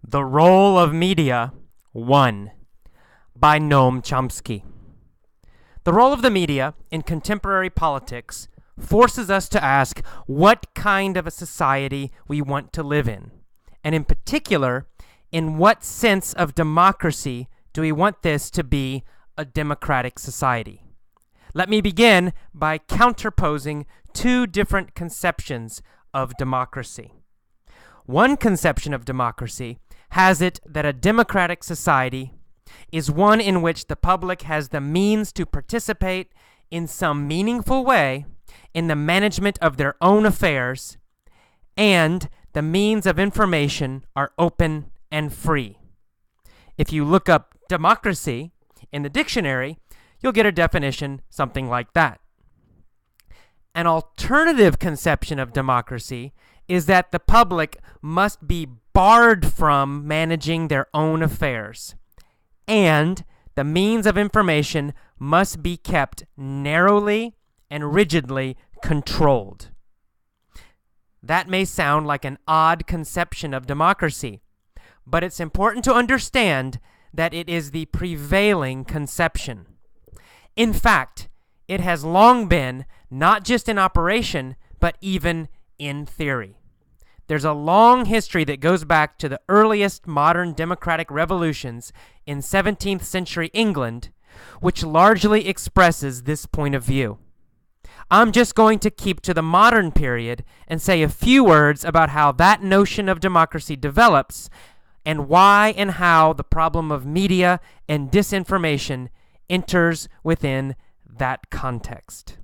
The Role of Media 1 by Noam Chomsky. The role of the media in contemporary politics forces us to ask what kind of a society we want to live in, and in particular, in what sense of democracy do we want this to be a democratic society. Let me begin by counterposing two different conceptions of democracy. One conception of democracy has it that a democratic society is one in which the public has the means to participate in some meaningful way in the management of their own affairs, and the means of information are open and free. If you look up democracy in the dictionary, you'll get a definition something like that. An alternative conception of democracy is that the public must be barred from managing their own affairs, and the means of information must be kept narrowly and rigidly controlled. That may sound like an odd conception of democracy, but it's important to understand that it is the prevailing conception. In fact, it has long been not just in operation, but even in theory. There's a long history that goes back to the earliest modern democratic revolutions in 17th century England, which largely expresses this point of view. I'm just going to keep to the modern period and say a few words about how that notion of democracy develops and why and how the problem of media and disinformation enters within that context.